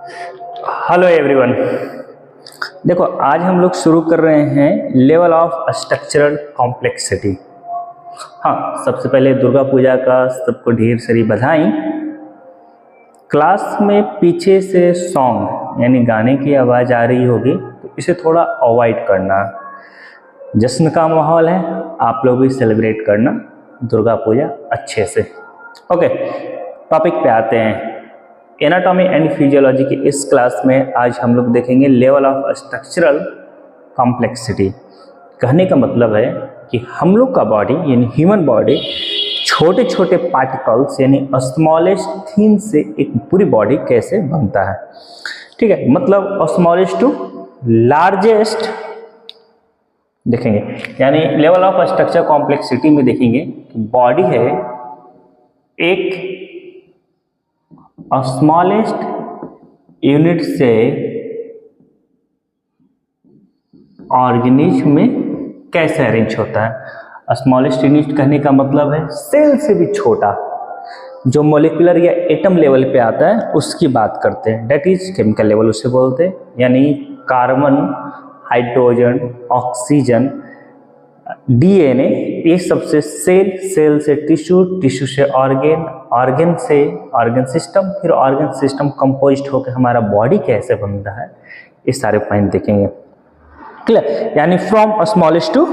Hello everyone. देखो, आज हम लोग शुरू कर रहे हैं लेवल ऑफ स्ट्रक्चरल कॉम्प्लेक्सिटी। हाँ, सबसे पहले दुर्गा पूजा का सबको ढेर सारी बधाई। क्लास में पीछे से सॉन्ग यानी गाने की आवाज़ आ रही होगी तो इसे थोड़ा अवॉइड करना। जश्न का माहौल है, आप लोग भी सेलिब्रेट करना दुर्गा पूजा अच्छे से। ओके, टॉपिक पे आते हैं। एनाटॉमी एंड फिजियोलॉजी की इस क्लास में आज हम लोग देखेंगे लेवल ऑफ स्ट्रक्चरल कॉम्प्लेक्सिटी। कहने का मतलब है कि हम लोग का बॉडी यानी ह्यूमन बॉडी छोटे छोटे पार्टिकल्स यानी स्मॉलेस्ट थिंग से एक पूरी बॉडी कैसे बनता है। ठीक है, मतलब स्मॉलेस्ट टू लार्जेस्ट देखेंगे, यानी लेवल ऑफ स्ट्रक्चर कॉम्प्लेक्सिटी में देखेंगे बॉडी है एक स्मॉलेस्ट यूनिट से ऑर्गेनिज्म में कैसे अरेंज होता है। स्मॉलेस्ट यूनिट कहने का मतलब है सेल से भी छोटा, जो मॉलिक्यूलर या एटम लेवल पे आता है उसकी बात करते हैं। डेट इज केमिकल लेवल उसे बोलते हैं, यानी कार्बन, हाइड्रोजन, ऑक्सीजन, डीएनए, ये सबसे सेल, सेल से टिश्यू, टिश्यू से ऑर्गेन, ऑर्गेन से ऑर्गन सिस्टम, फिर ऑर्गन सिस्टम कंपोजिट होकर हमारा बॉडी कैसे बनता है, ये सारे पॉइंट देखेंगे। क्लियर, यानी from smallest to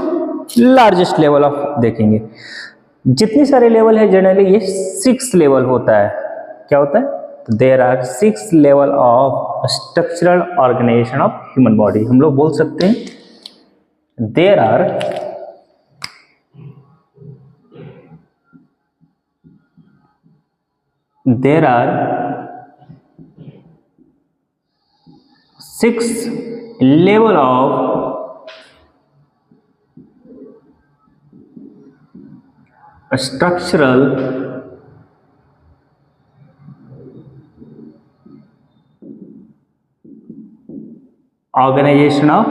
largest level of देखेंगे। जितने सारे लेवल है जनरली ये 6 लेवल होता है। क्या होता है? There are 6 level of structural organisation of human body. हम लोग बोल सकते हैं there are 6 level of structural organization of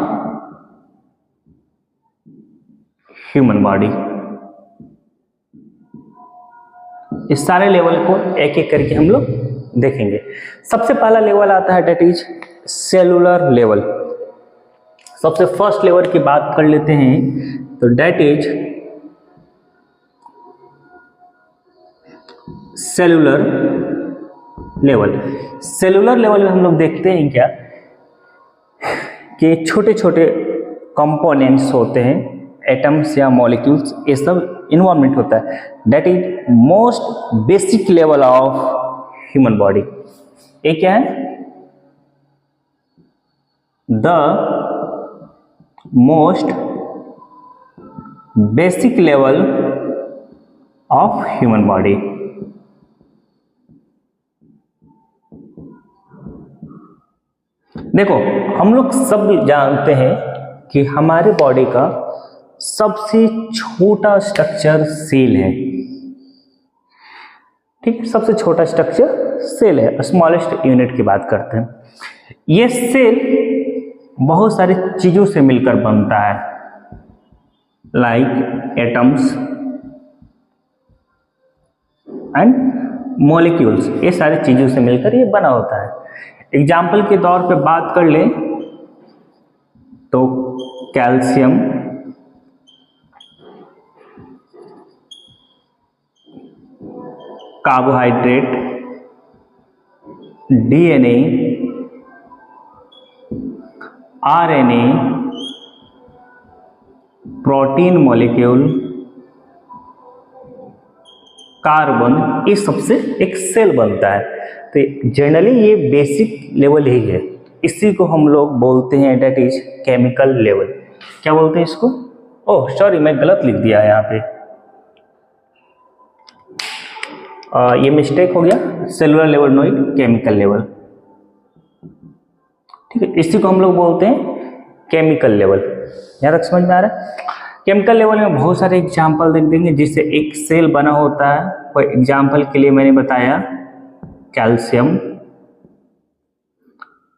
human body। इस सारे लेवल को एक एक करके हम लोग देखेंगे। सबसे पहला लेवल आता है डेट इज सेलुलर लेवल। सबसे फर्स्ट लेवल की बात कर लेते हैं तो that is cellular level. Cellular level में हम लोग देखते हैं क्या कि छोटे छोटे कंपोनेंट्स होते हैं, एटम्स या मॉलिक्यूल्स, ये सब इन्वॉल्वमेंट होता है। That is most basic level of human body. ये क्या है? The most basic level of human body. देखो, हम लोग सब जानते हैं कि हमारे बॉडी का सबसे छोटा स्ट्रक्चर सेल है। ठीक है, सबसे छोटा स्ट्रक्चर सेल है, स्मॉलेस्ट यूनिट की बात करते हैं। ये सेल बहुत सारी चीजों से मिलकर बनता है, लाइक एटम्स एंड मॉलिक्यूल्स, ये सारी चीजों से मिलकर ये बना होता है। एग्जाम्पल के तौर पे बात कर लें तो calcium, carbohydrate, DNA, RNA, protein molecule, carbon, ये सबसे एक सेल बनता है। तो जनरली ये बेसिक लेवल ही है। इसी को हम लोग बोलते हैं डेट इज केमिकल लेवल। क्या बोलते हैं इसको? ओह सॉरी, मैं गलत लिख दिया यहाँ पे, ये मिस्टेक हो गया। Cellular level no, chemical level. ठीक है, इसी को हम लोग बोलते हैं केमिकल लेवल। यहाँ तक समझ में आ रहा है? केमिकल लेवल में बहुत सारे एग्जाम्पल देख देंगे जिससे एक सेल बना होता है। फॉर एग्जाम्पल के लिए मैंने बताया calcium,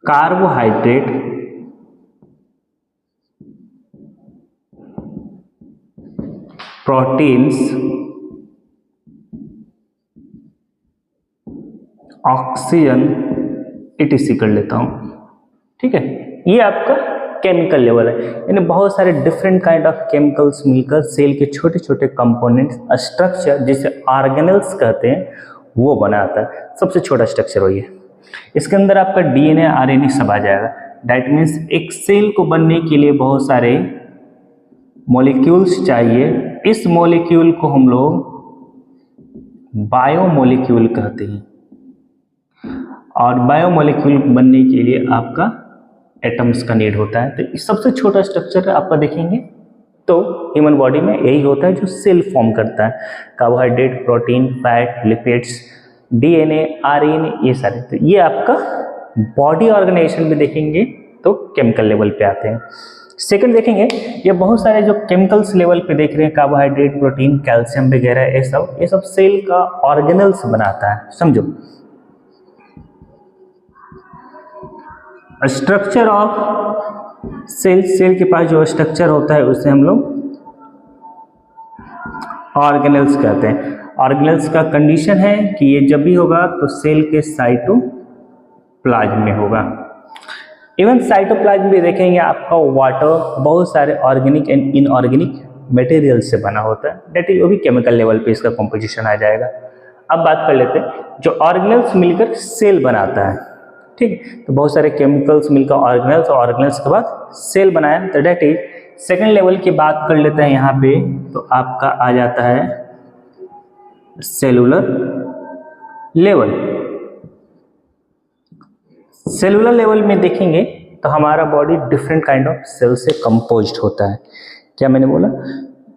carbohydrate, proteins, oxygen, etc कर लेता हूँ। ठीक है, ये आपका केमिकल लेवल है, यानी बहुत सारे डिफरेंट काइंड ऑफ केमिकल्स मिलकर सेल के छोटे छोटे कंपोनेंट्स स्ट्रक्चर जिसे ऑर्गेनेल्स कहते हैं वो बनाता है। सबसे छोटा स्ट्रक्चर वही है। इसके अंदर आपका डीएनए आरएनए सब आ जाएगा। दैट मीन्स एक सेल को बनने के लिए बहुत सारे मॉलिक्यूल्स चाहिए। इस मॉलिक्यूल को हम लोग बायोमॉलिक्यूल कहते हैं, और बायोमॉलिक्यूल बनने के लिए आपका एटम्स का नीड होता है। तो सबसे छोटा स्ट्रक्चर आपका देखेंगे तो ह्यूमन बॉडी में यही होता है जो सेल फॉर्म करता है। Carbohydrate, protein, fat, lipids, DNA, RNA, ये सारे। तो ये आपका बॉडी ऑर्गेनाइजेशन में देखेंगे तो केमिकल लेवल पे आते हैं। सेकंड देखेंगे, ये बहुत सारे जो केमिकल्स लेवल पे देख रहे हैं, कार्बोहाइड्रेट, प्रोटीन, कैल्शियम वगैरह, ये सब सेल का ऑर्गेनल्स बनाता है। समझो, स्ट्रक्चर ऑफ सेल के पास जो स्ट्रक्चर होता है उसे हम लोग ऑर्गेनल्स कहते हैं। ऑर्गेनल्स का कंडीशन है कि ये जब भी होगा तो सेल के साइटोप्लाज्म में होगा। इवन साइटोप्लाज्म भी देखेंगे आपका वाटर बहुत सारे ऑर्गेनिक एंड इनऑर्गेनिक मटेरियल से बना होता है। डेट इज वो भी केमिकल लेवल पे इसका कॉम्पोजिशन आ जाएगा। अब बात कर लेते हैं जो ऑर्गेनल्स मिलकर सेल बनाता है। ठीक है, तो बहुत सारे केमिकल्स मिलकर ऑर्गेनल्स, और ऑर्गेनल्स के बाद सेल बनाया, तो डेट इज सेकेंड लेवल की बात कर लेते हैं यहाँ पे। तो आपका आ जाता है सेलुलर लेवल। सेलुलर लेवल में देखेंगे तो हमारा body different kind of cell से कंपोज्ड होता है। क्या मैंने बोला,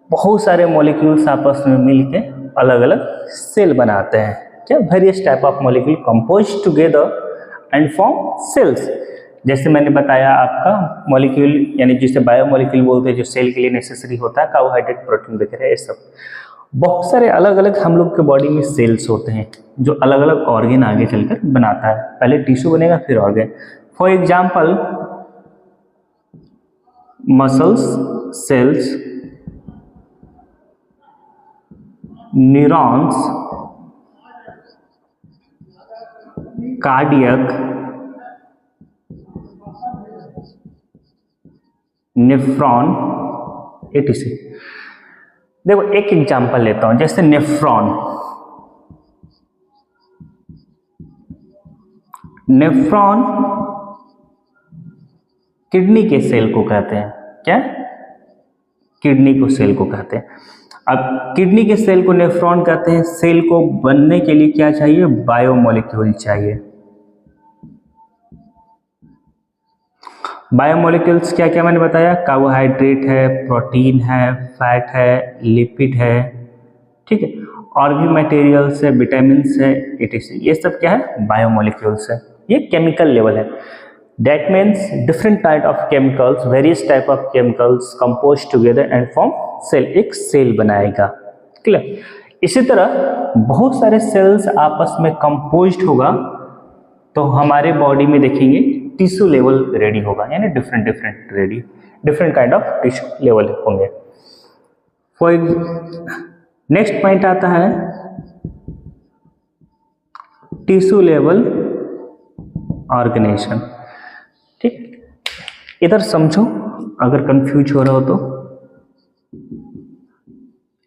बहुत सारे मॉलिक्यूल्स आपस में मिलकर अलग अलग सेल बनाते हैं। क्या, various type of molecule compose together and form cells. जैसे मैंने बताया आपका मॉलिक्यूल यानी जिसे बायोमॉलिक्यूल बोलते हैं, जो सेल के लिए नेसेसरी होता है, कार्बोहाइड्रेट, प्रोटीन वगैरह, ये सब बहुत सारे अलग अलग हम लोग के बॉडी में सेल्स होते हैं जो अलग अलग ऑर्गेन आगे चलकर बनाता है। पहले टिश्यू बनेगा फिर organ. For example muscles cells, neurons, cardiac, nephron, etc। देखो एक एग्जांपल लेता हूं, जैसे नेफ्रॉन। नेफ्रॉन किडनी के सेल को कहते हैं। क्या, किडनी को सेल को कहते हैं। अब किडनी के सेल को नेफ्रॉन कहते हैं। सेल को बनने के लिए क्या चाहिए, बायोमॉलिक्यूल चाहिए। बायोमॉलिक्यूल्स क्या क्या मैंने बताया, कार्बोहाइड्रेट है, प्रोटीन है, फैट है, लिपिड है, ठीक है, और भी मटेरियल्स है, विटामिन्स है, etc। ये सब क्या है, बायोमॉलिक्यूल्स है। ये केमिकल लेवल है। That means different type of chemicals, various type of chemicals compose together and form cell, एक सेल बनाएगा। क्लियर। इसी तरह बहुत सारे सेल्स आपस में कंपोज्ड होगा तो हमारे बॉडी में देखेंगे टिश्यू लेवल रेडी होगा, यानी different kind of tissue level होंगे। फॉर नेक्स्ट पॉइंट आता है टिश्यू लेवल ऑर्गेनाइजेशन। ठीक, इधर समझो अगर कंफ्यूज हो रहा हो तो।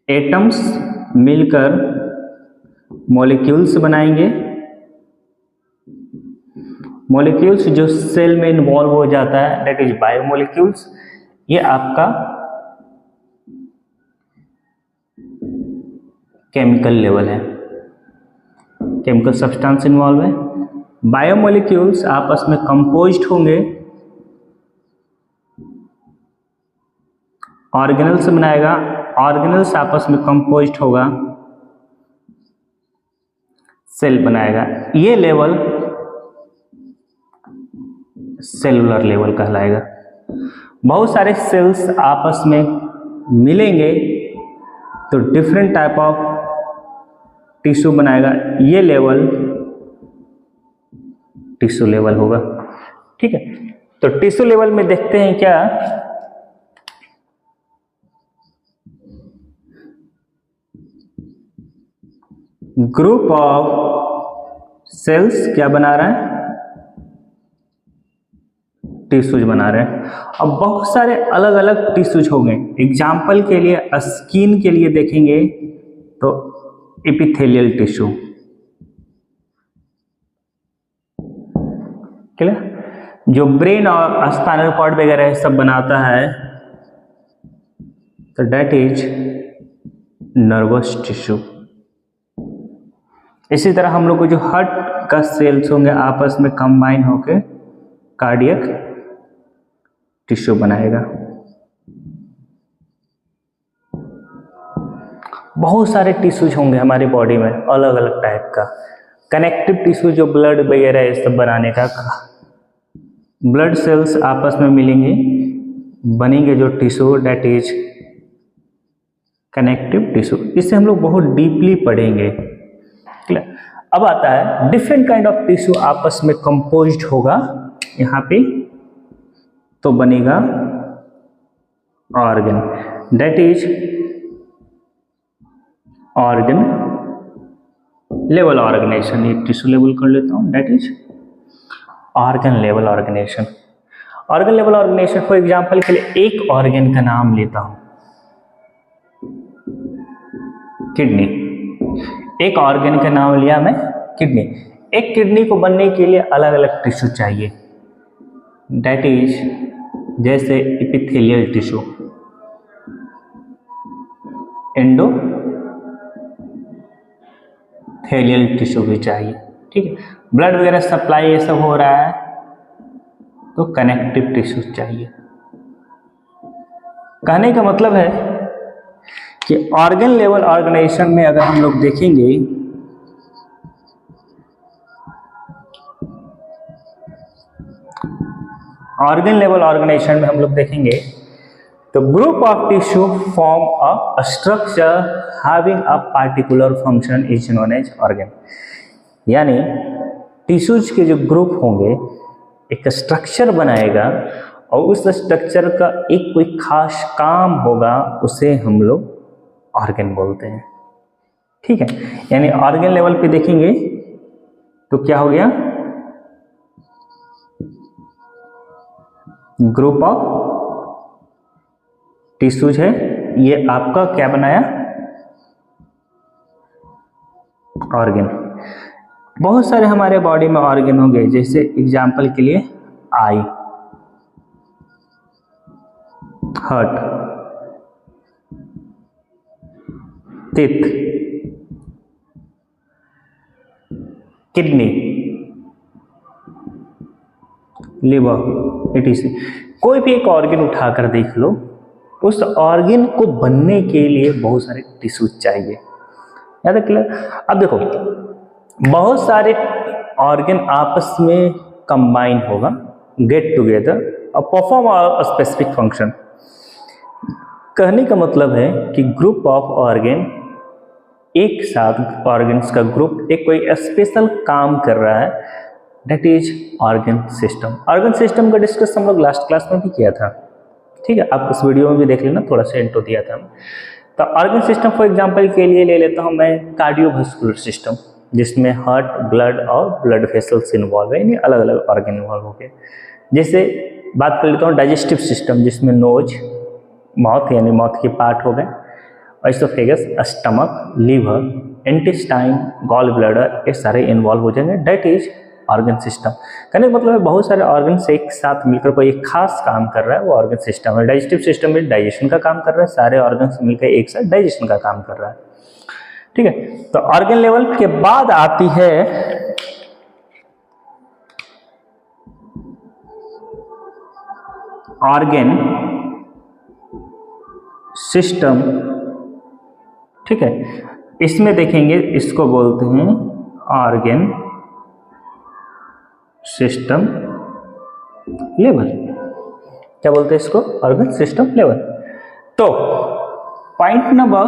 एटम्स मिलकर मॉलिक्यूल्स बनाएंगे। मॉलिक्यूल्स जो सेल में इन्वॉल्व हो जाता है दैट इज बायोमॉलिक्यूल्स। ये आपका केमिकल लेवल है, केमिकल सब्सटेंस इन्वॉल्व है। बायोमॉलिक्यूल्स आपस में कंपोज्ड होंगे, ऑर्गेनल्स बनाएगा, ऑर्गेनल्स आपस में कंपोज्ड होगा, सेल बनाएगा। ये लेवल सेलुलर लेवल कहलाएगा। बहुत सारे सेल्स आपस में मिलेंगे तो डिफरेंट टाइप ऑफ टिश्यू बनाएगा। ये लेवल टिश्यू लेवल होगा। ठीक है, तो टिश्यू लेवल में देखते हैं क्या, ग्रुप ऑफ सेल्स क्या बना रहा है, टिश्यूज बना रहे हैं। अब बहुत सारे अलग अलग टिश्यूज होंगे। एग्जाम्पल के लिए स्किन के लिए देखेंगे तो एपिथेलियल टिश्यू, क्लियर, जो ब्रेन और स्पाइनल कॉर्ड वगैरह सब बनाता है, तो डेट इज नर्वस टिश्यू। इसी तरह हम लोग को जो हार्ट का सेल्स होंगे आपस में कंबाइन होकर कार्डियक टिश्यू बनाएगा। बहुत सारे टिश्यूज होंगे हमारी बॉडी में अलग अलग टाइप का। कनेक्टिव टिश्यू जो ब्लड वगैरह ये सब बनाने का, ब्लड सेल्स आपस में मिलेंगे बनेंगे जो tissue, that is connective tissue. इसे हम लोग बहुत डीपली पढ़ेंगे, क्लियर। अब आता है डिफरेंट काइंड ऑफ टिश्यू आपस में कंपोज्ड होगा यहाँ पे, तो बनेगा organ, that is organ level organisation. ये टिश्यू लेवल कर लेता हूँ, that is organ level organisation. Organ level organisation for example के लिए एक ऑर्गन का नाम लेता हूँ, किडनी। एक ऑर्गन का नाम लिया मैं किडनी। एक किडनी को बनने के लिए अलग अलग टिश्यू चाहिए, डेट इज जैसे एपिथेलियल टिश्यू, एंडोथेलियल टिश्यू भी चाहिए, ठीक है। ब्लड वगैरह सप्लाई ये सब हो रहा है तो कनेक्टिव टिश्यू चाहिए। कहने का मतलब है कि ऑर्गन लेवल ऑर्गेनाइजेशन में अगर हम लोग देखेंगे ऑर्गन लेवल ऑर्गेनाइजेशन में हम लोग देखेंगे तो group of tissue form a structure having a particular function is known as organ. यानी टिश्यूज के जो ग्रुप होंगे एक स्ट्रक्चर बनाएगा और उस स्ट्रक्चर का एक कोई खास काम होगा, उसे हम लोग ऑर्गन बोलते हैं, ठीक है। यानी ऑर्गन लेवल पे देखेंगे तो क्या हो गया, ग्रुप ऑफ टिश्यूज है, ये आपका क्या बनाया, ऑर्गन। बहुत सारे हमारे बॉडी में ऑर्गन होंगे, जैसे एग्जाम्पल के लिए eye, heart, teeth, kidney, liver, etc। कोई भी एक ऑर्गन उठाकर देख लो, उस ऑर्गन को बनने के लिए बहुत सारे टिश्यू चाहिए, याद है, क्लियर। अब देखो बहुत सारे ऑर्गन आपस में कंबाइन होगा, गेट टुगेदर और परफॉर्म अ स्पेसिफिक फंक्शन। कहने का मतलब है कि ग्रुप ऑफ ऑर्गन, एक साथ ऑर्गन्स का ग्रुप एक कोई स्पेशल काम कर रहा है, that is organ system. Organ system का डिस्कस हम लोग लास्ट क्लास में भी किया था, ठीक है, आप उस वीडियो में भी देख लेना, थोड़ा सा इंट्रो दिया था। तो ऑर्गन सिस्टम फॉर एग्जांपल के लिए ले लेता हूं मैं कार्डियोवास्कुलर सिस्टम, जिसमें हार्ट, ब्लड और ब्लड वेसल्स इन्वॉल्व है, यानी अलग अलग ऑर्गन इन्वॉल्व हो गए। जैसे बात कर लेता हूँ डाइजेस्टिव सिस्टम, जिसमें नोज, माउथ यानी माउथ के पार्ट हो गए, oesophagus, stomach, liver, intestine, gall bladder, ये सारे इन्वॉल्व हो जाएंगे, डेट इज ऑर्गन सिस्टम। कहने का मतलब है बहुत सारे ऑर्गन से एक साथ मिलकर कोई एक खास काम कर रहा है, वो ऑर्गन सिस्टम है। डाइजेस्टिव सिस्टम में डाइजेशन का काम कर रहा है, सारे ऑर्गन से मिलकर एक साथ डाइजेशन का काम कर रहा है, ठीक है। तो ऑर्गन लेवल के बाद आती है ऑर्गन सिस्टम, ठीक है। इसमें देखेंगे, इसको बोलते हैं ऑर्गन सिस्टम लेवल। क्या बोलते हैं इसको, ऑर्गन सिस्टम लेवल। तो पॉइंट नंबर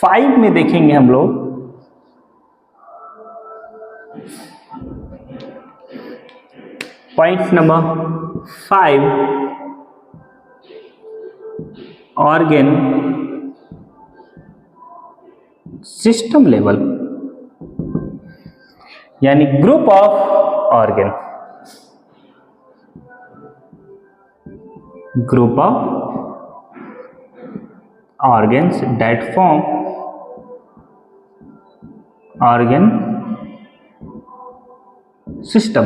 5 में देखेंगे हम लोग point number 5 organ system level, यानी group of organ. group of organs that form organ system।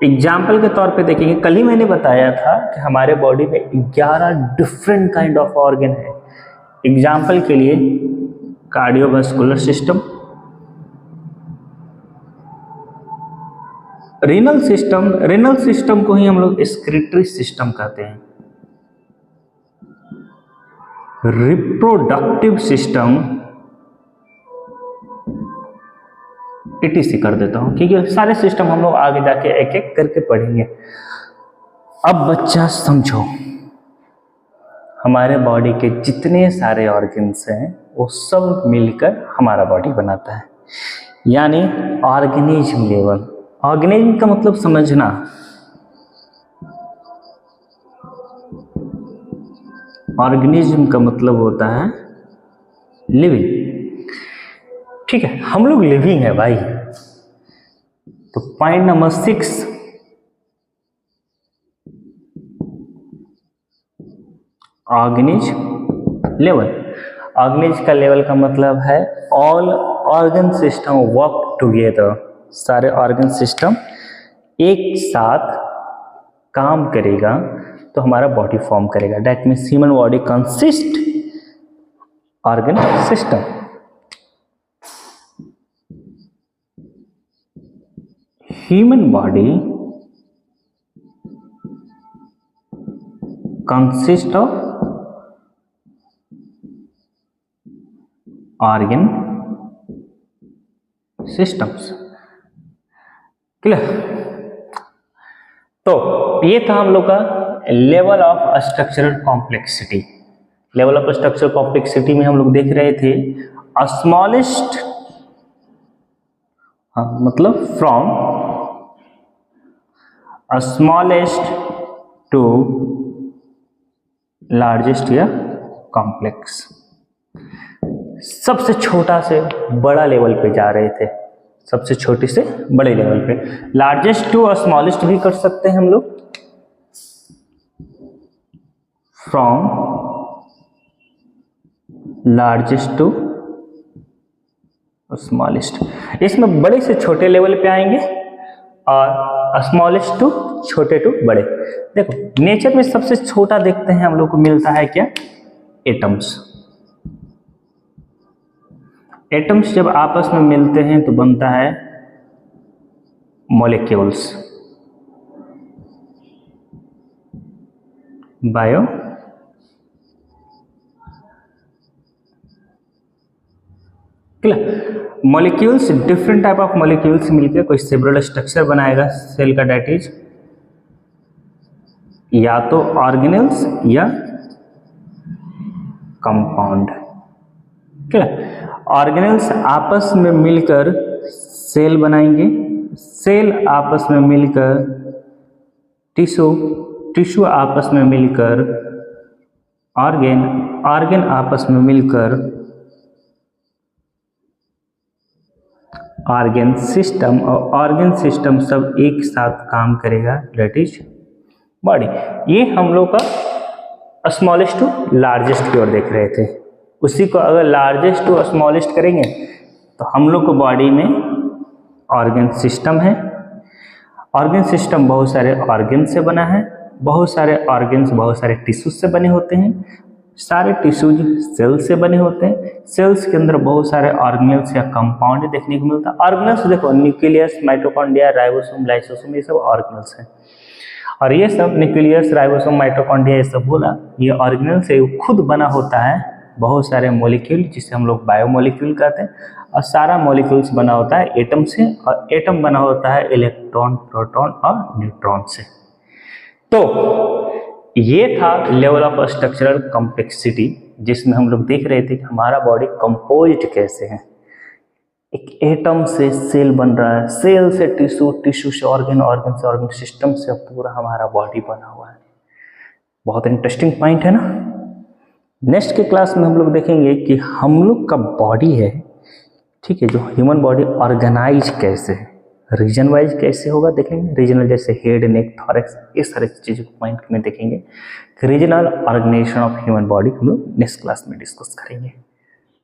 Example के तौर पे देखेंगे, कल ही मैंने बताया था कि हमारे बॉडी में 11 डिफरेंट काइंड ऑफ ऑर्गन है। एग्जाम्पल के लिए cardiovascular system, renal system, renal system को ही हम लोग एक्सक्रीटरी सिस्टम कहते हैं, रिप्रोडक्टिव सिस्टम ETC कर देता हूं, क्योंकि सारे सिस्टम हम लोग आगे जाके एक एक करके पढ़ेंगे। अब बच्चा समझो, हमारे बॉडी के जितने सारे ऑर्गन्स हैं वो सब मिलकर हमारा बॉडी बनाता है, यानी ऑर्गेनिज्म लेवल। ऑर्गेनिज्म का मतलब समझना, ऑर्गेनिज्म का मतलब होता है लिविंग। ठीक है, हम लोग लिविंग है भाई। तो point number 6, organism level. Organism का लेवल का मतलब है all organ system work together. सारे ऑर्गन सिस्टम एक साथ काम करेगा तो हमारा बॉडी फॉर्म करेगा। That means human body consist organ system. Human body consists of organ systems। Clear? तो ये था हम लोग का level of structural complexity. Level of structural complexity में हम लोग देख रहे थे स्मॉलेस्ट, मतलब फ्रॉम स्मॉलेस्ट टू लार्जेस्ट या कॉम्प्लेक्स। सबसे छोटा से बड़ा लेवल पे जा रहे थे, सबसे छोटे से बड़े लेवल पे। लार्जेस्ट टू स्मॉलेस्ट भी कर सकते हैं हम लोग, फ्रॉम लार्जेस्ट टू स्मॉलेस्ट। इसमें बड़े से छोटे लेवल पे आएंगे और स्मॉलेस्ट टू छोटे टू बड़े। देखो नेचर में सबसे छोटा देखते हैं हम लोग को मिलता है क्या? एटम्स। एटम्स जब आपस में मिलते हैं तो बनता है molecules, bio clear. Molecules, different type of molecules मिलकर कोई सेवरल स्ट्रक्चर बनाएगा सेल का। डेट इज या तो ऑर्गेनेल्स या कंपाउंड। क्लियर? ऑर्गेनेल्स आपस में मिलकर सेल बनाएंगे, सेल आपस में मिलकर टिश्यू, टिश्यू आपस में मिलकर ऑर्गेन, ऑर्गेन आपस में मिलकर ऑर्गन सिस्टम, और ऑर्गन सिस्टम सब एक साथ काम करेगा, दैट इज बॉडी। ये हम लोग का स्मॉलेस्ट टू लार्जेस्ट की ओर देख रहे थे। उसी को अगर लार्जेस्ट टू स्मॉलेस्ट करेंगे तो हम लोग को बॉडी में ऑर्गन सिस्टम है। ऑर्गन सिस्टम बहुत सारे ऑर्गन से बना है, बहुत सारे ऑर्गन्स बहुत सारे टिश्यूज से बने होते हैं, सारे टिश्यूज सेल से बने होते हैं। सेल्स के अंदर बहुत सारे ऑर्गेनेल्स या कंपाउंड देखने को मिलता है। ऑर्गेनेल्स देखो, न्यूक्लियस, माइटोकॉन्ड्रिया, राइबोसोम, लाइसोसोम, ये सब ऑर्गेनेल्स हैं। और ये सब न्यूक्लियस, राइबोसोम, माइटोकॉन्ड्रिया ये सब बोला, ये ऑर्गेनेल से खुद बना होता है बहुत सारे मॉलिक्यूल, जिसे हम लोग बायोमॉलिक्यूल कहते हैं। और सारा मॉलिक्यूल्स बना होता है एटम से, और एटम बना होता है इलेक्ट्रॉन, प्रोटॉन और न्यूट्रॉन से। तो ये था लेवल ऑफ स्ट्रक्चरल कॉम्प्लेक्सिटी, जिसमें हम लोग देख रहे थे कि हमारा बॉडी कंपोज्ड कैसे है। एक एटम से सेल बन रहा है, सेल से टिश्यू, टिश्यू से ऑर्गन, ऑर्गन से ऑर्गन सिस्टम से पूरा हमारा बॉडी बना हुआ है। बहुत इंटरेस्टिंग पॉइंट है ना। नेक्स्ट के क्लास में हम लोग देखेंगे कि हम लोग का बॉडी है, ठीक है, जो ह्यूमन बॉडी ऑर्गेनाइज कैसे है। रीजन वाइज कैसे होगा देखेंगे, रीजनल जैसे हेड, नेक, थॉरैक्स, इस सारी चीज़ों को पॉइंट में देखेंगे। Regional organisation of human body हम लोग नेक्स्ट क्लास में डिस्कस करेंगे।